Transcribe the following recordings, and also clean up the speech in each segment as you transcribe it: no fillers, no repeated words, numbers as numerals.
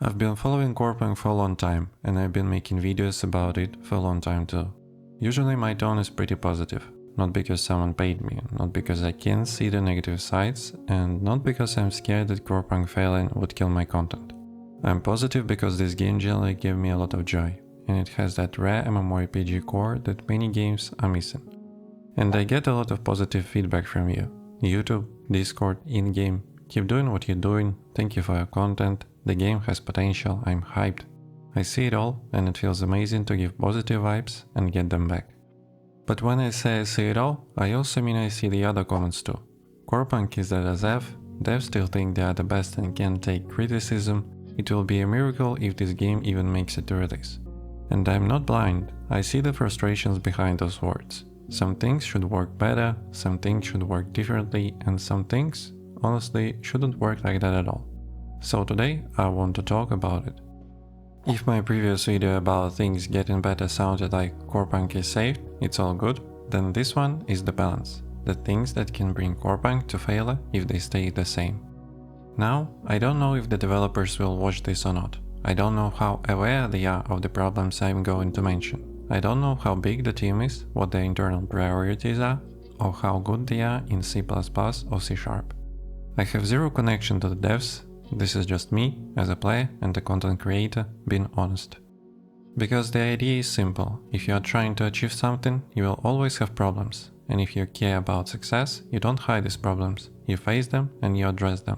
I've been following Corepunk for a long time, and I've been making videos about it for a long time too. Usually my tone is pretty positive, not because someone paid me, not because I can't see the negative sides, and not because I'm scared that Corepunk failing would kill my content. I'm positive because this game generally gave me a lot of joy, and it has that rare MMORPG core that many games are missing. And I get a lot of positive feedback from you. YouTube, Discord, in-game. Keep doing what you're doing, thank you for your content, the game has potential, I'm hyped. I see it all, and it feels amazing to give positive vibes and get them back. But when I say I see it all, I also mean I see the other comments too. Corepunk is at a devs still think they are the best and can take criticism, it will be a miracle if this game even makes it to release. And I'm not blind, I see the frustrations behind those words. Some things should work better, some things should work differently, and some things, honestly, shouldn't work like that at all. So today, I want to talk about it. If my previous video about things getting better sounded like Corepunk is safe, it's all good, then this one is the balance. The things that can bring Corepunk to failure if they stay the same. Now, I don't know if the developers will watch this or not. I don't know how aware they are of the problems I'm going to mention. I don't know how big the team is, what their internal priorities are, or how good they are in C++ or C#. I have zero connection to the devs, this is just me, as a player and a content creator, being honest. Because the idea is simple, if you are trying to achieve something, you will always have problems, and if you care about success, you don't hide these problems, you face them and you address them.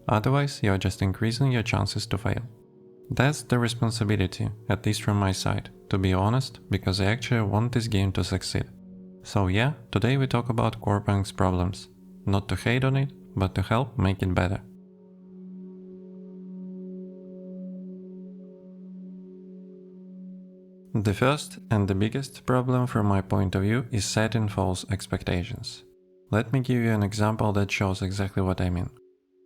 Otherwise, you are just increasing your chances to fail. That's the responsibility, at least from my side, to be honest, because I actually want this game to succeed. So yeah, today we talk about Corepunk's problems. Not to hate on it, but to help make it better. The first and the biggest problem from my point of view is setting false expectations. Let me give you an example that shows exactly what I mean.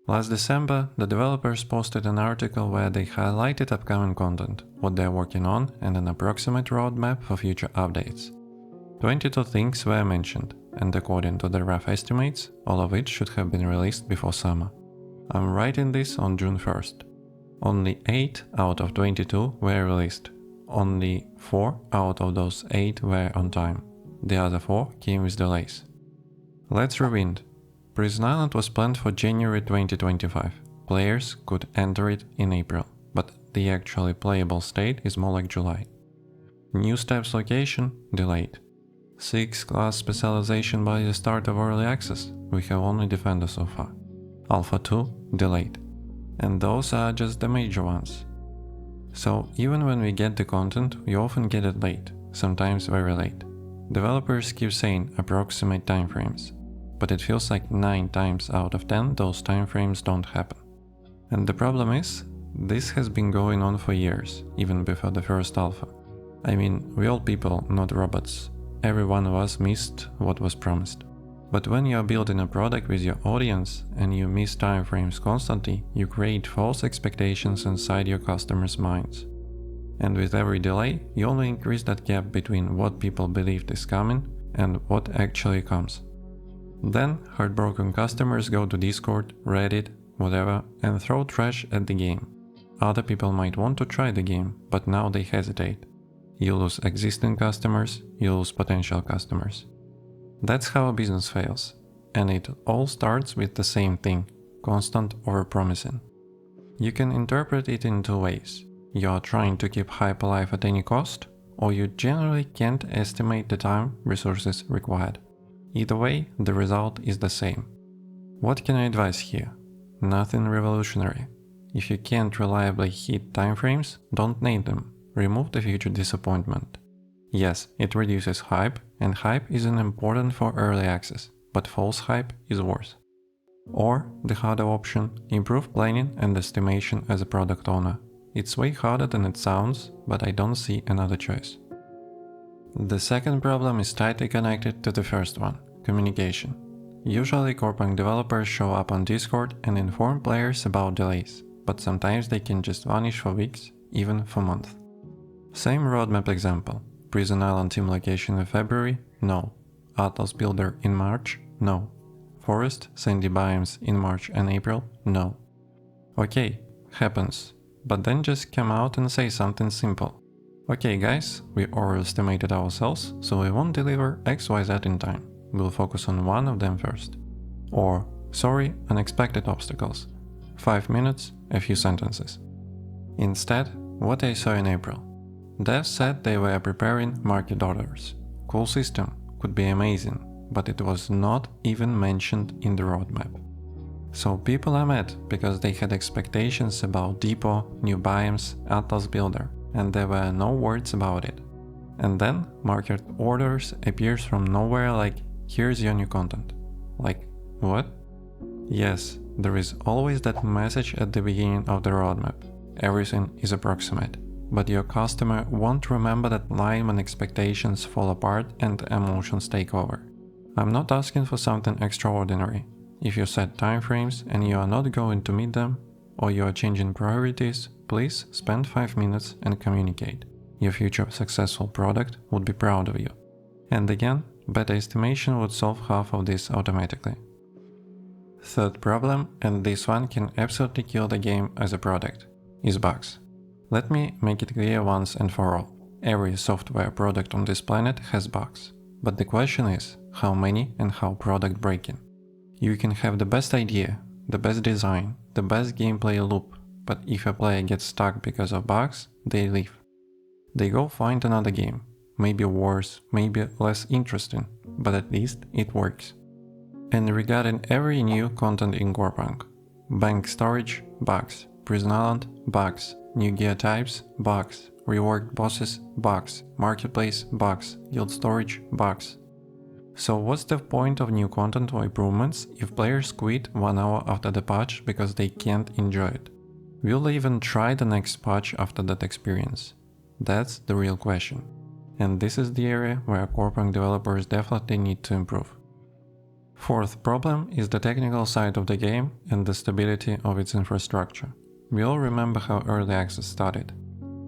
Last December, the developers posted an article where they highlighted upcoming content, what they're working on, and an approximate roadmap for future updates. 22 things were mentioned, and according to the rough estimates, all of it should have been released before summer. I'm writing this on June 1st. Only 8 out of 22 were released. Only 4 out of those 8 were on time. The other 4 came with delays. Let's rewind. Prison Island was planned for January 2025. Players could enter it in April, but the actually playable state is more like July. New Steps location delayed. 6 class specialization by the start of early access, we have only Defender so far. Alpha 2 delayed. And those are just the major ones. So even when we get the content, we often get it late, sometimes very late. Developers keep saying approximate timeframes, but it feels like 9 times out of 10 those timeframes don't happen. And the problem is, this has been going on for years, even before the first alpha. I mean, we're all people, not robots. Every one of us missed what was promised. But when you are building a product with your audience and you miss timeframes constantly, you create false expectations inside your customers' minds. And with every delay, you only increase that gap between what people believed is coming and what actually comes. Then, heartbroken customers go to Discord, Reddit, whatever, and throw trash at the game. Other people might want to try the game, but now they hesitate. You lose existing customers, you lose potential customers. That's how a business fails. And it all starts with the same thing, constant overpromising. You can interpret it in 2 ways. You are trying to keep hype alive at any cost, or you generally can't estimate the time, resources required. Either way, the result is the same. What can I advise here? Nothing revolutionary. If you can't reliably hit timeframes, don't name them. Remove the future disappointment. Yes, it reduces hype, and hype isn't important for early access, but false hype is worse. Or, the harder option, improve planning and estimation as a product owner. It's way harder than it sounds, but I don't see another choice. The second problem is tightly connected to the first one, communication. Usually Corepunk developers show up on Discord and inform players about delays, but sometimes they can just vanish for weeks, even for months. Same roadmap example. Prison Island team location in February? No. Atlas Builder in March? No. Forest, sandy biomes in March and April? No. Okay, happens. but then just come out and say something simple. Okay guys, we overestimated ourselves, so we won't deliver XYZ in time. We'll focus on one of them first. Or, sorry, unexpected obstacles. 5 minutes, a few sentences. Instead, what I saw in April. Devs said they were preparing market orders. Cool system, could be amazing, but it was not even mentioned in the roadmap. So people are mad because they had expectations about depot, new biomes, Atlas Builder, and there were no words about it. And then market orders appears from nowhere like, here's your new content. Like, what? Yes, there is always that message at the beginning of the roadmap. Everything is approximate. But your customer won't remember that line when expectations fall apart and emotions take over. I'm not asking for something extraordinary. If you set timeframes and you are not going to meet them, or you are changing priorities, please spend 5 minutes and communicate. Your future successful product would be proud of you. And again, beta estimation would solve half of this automatically. Third problem, and this one can absolutely kill the game as a product, is bugs. Let me make it clear once and for all. Every software product on this planet has bugs. But the question is, how many and how product breaking? You can have the best idea, the best design, the best gameplay loop, but if a player gets stuck because of bugs, they leave. They go find another game, maybe worse, maybe less interesting, but at least it works. And regarding every new content in Corepunk, bank storage, bugs, prison island, bugs, new gear types, bugs, reworked bosses, bugs, marketplace, bugs, guild storage, bugs. So what's the point of new content or improvements if players quit 1 hour after the patch because they can't enjoy it? Will they even try the next patch after that experience? That's the real question. And this is the area where Corepunk developers definitely need to improve. Fourth problem is the technical side of the game and the stability of its infrastructure. We all remember how early access started.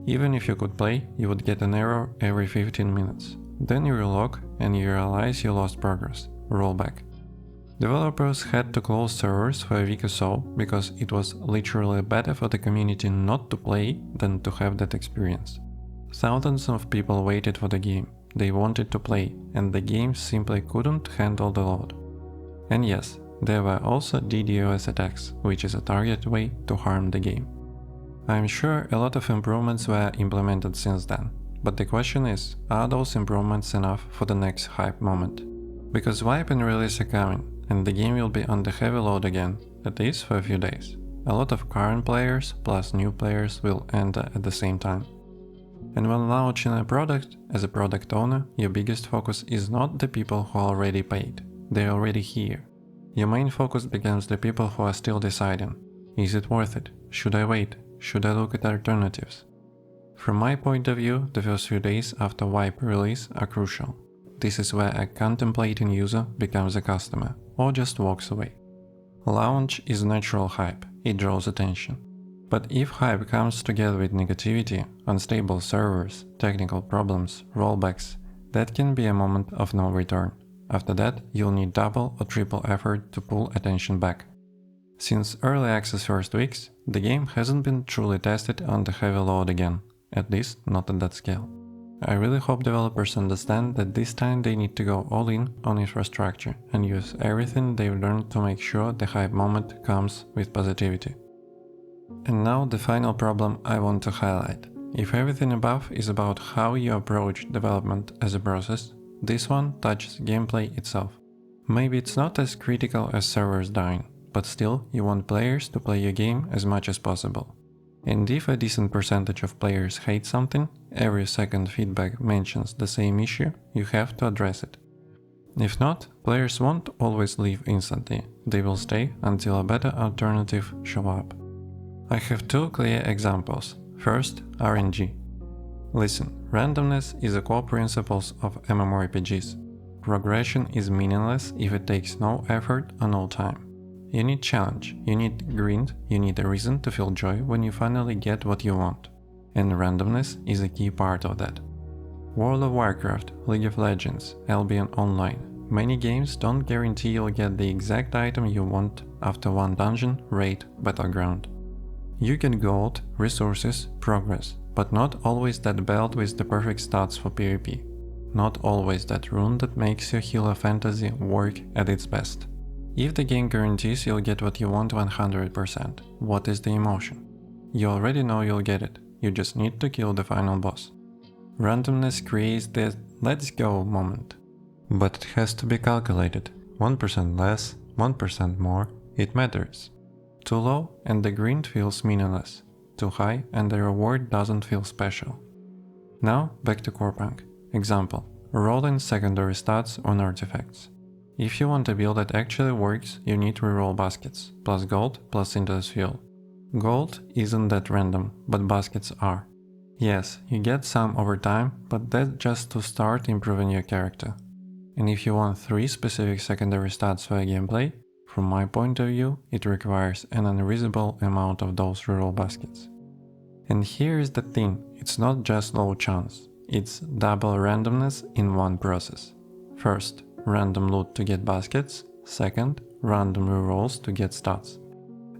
Even if you could play, you would get an error every 15 minutes. Then you relog and you realize you lost progress. Rollback. Developers had to close servers for a week or so because it was literally better for the community not to play than to have that experience. Thousands of people waited for the game. They wanted to play, and the game simply couldn't handle the load. And yes, there were also DDoS attacks, which is a targeted way to harm the game. I'm sure a lot of improvements were implemented since then. But the question is, are those improvements enough for the next hype moment? Because wipe and release are coming, and the game will be on the heavy load again, at least for a few days. A lot of current players plus new players will enter at the same time. And when launching a product, as a product owner, your biggest focus is not the people who already paid. They're already here. Your main focus becomes the people who are still deciding. Is it worth it? Should I wait? Should I look at alternatives? From my point of view, the first few days after wipe release are crucial. This is where a contemplating user becomes a customer, or just walks away. Launch is natural hype, it draws attention. But if hype comes together with negativity, unstable servers, technical problems, rollbacks, that can be a moment of no return. After that, you'll need double or triple effort to pull attention back. Since early access first weeks, the game hasn't been truly tested on the heavy load again. At least not at that scale. I really hope developers understand that this time they need to go all in on infrastructure and use everything they've learned to make sure the hype moment comes with positivity. And now the final problem I want to highlight. If everything above is about how you approach development as a process, this one touches gameplay itself. Maybe it's not as critical as servers dying, but still you want players to play your game as much as possible. And if a decent percentage of players hate something, every second feedback mentions the same issue, you have to address it. If not, players won't always leave instantly, they will stay until a better alternative shows up. I have two clear examples. First, RNG. Listen, randomness is a core principle of MMORPGs. Progression is meaningless if it takes no effort or no time. You need challenge, you need grind, you need a reason to feel joy when you finally get what you want. And randomness is a key part of that. World of Warcraft, League of Legends, Albion Online. Many games don't guarantee you'll get the exact item you want after one dungeon, raid, battleground. You get gold, resources, progress, but not always that belt with the perfect stats for PvP. Not always that rune that makes your healer fantasy work at its best. If the game guarantees you'll get what you want 100%, what is the emotion? You already know you'll get it, you just need to kill the final boss. Randomness creates the let's go moment. But it has to be calculated. 1% less, 1% more, it matters. Too low and the grind feels meaningless. Too high and the reward doesn't feel special. Now back to Corepunk. Example, roll in secondary stats on artifacts. If you want a build that actually works, you need reroll baskets, plus gold, plus synthesis fuel. Gold isn't that random, but baskets are. Yes, you get some over time, but that's just to start improving your character. And if you want 3 specific secondary stats for gameplay, from my point of view, it requires an unreasonable amount of those reroll baskets. And here is the thing, it's not just low chance, it's double randomness in one process. First, random loot to get baskets, second, random rerolls to get stats.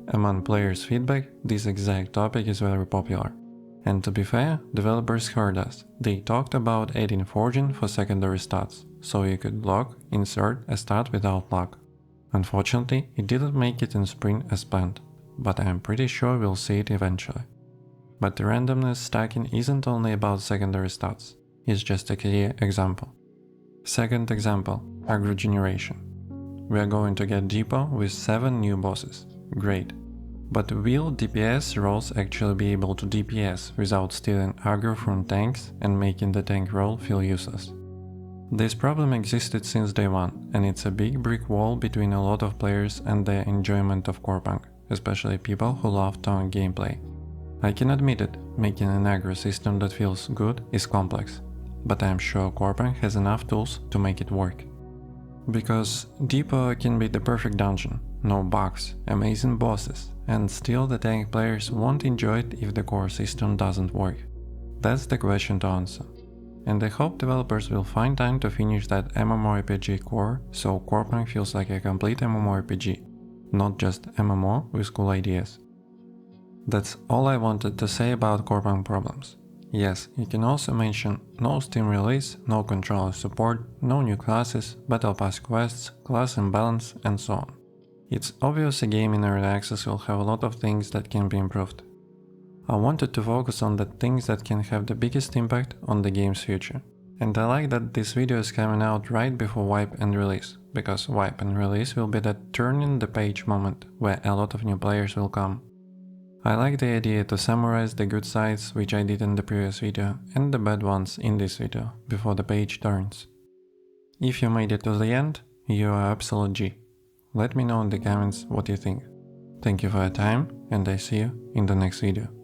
Among players' feedback, this exact topic is very popular. And to be fair, developers heard us. They talked about adding forging for secondary stats, so you could block, insert a stat without luck. Unfortunately, it didn't make it in spring as planned, but I am pretty sure we'll see it eventually. But the randomness stacking isn't only about secondary stats, it's just a clear example. Second example, aggro generation. We are going to get depot with 7 new bosses, great. But will DPS roles actually be able to DPS without stealing aggro from tanks and making the tank role feel useless? This problem existed since day one, and it's a big brick wall between a lot of players and their enjoyment of Corepunk, especially people who love taunt gameplay. I can admit it, making an aggro system that feels good is complex, but I am sure Corepunk has enough tools to make it work. Because Depot can be the perfect dungeon, no bugs, amazing bosses, and still the tank players won't enjoy it if the core system doesn't work. That's the question to answer. And I hope developers will find time to finish that MMORPG core so Corepunk feels like a complete MMORPG, not just MMO with cool ideas. That's all I wanted to say about Corepunk problems. Yes, you can also mention no Steam release, no controller support, no new classes, battle pass quests, class imbalance, and so on. It's obvious a game in early access will have a lot of things that can be improved. I wanted to focus on the things that can have the biggest impact on the game's future. And I like that this video is coming out right before wipe and release, because wipe and release will be that turning the page moment where a lot of new players will come. I like the idea to summarize the good sides, which I did in the previous video, and the bad ones in this video, before the page turns. If you made it to the end, you are absolute G. Let me know in the comments what you think. Thank you for your time, and I see you in the next video.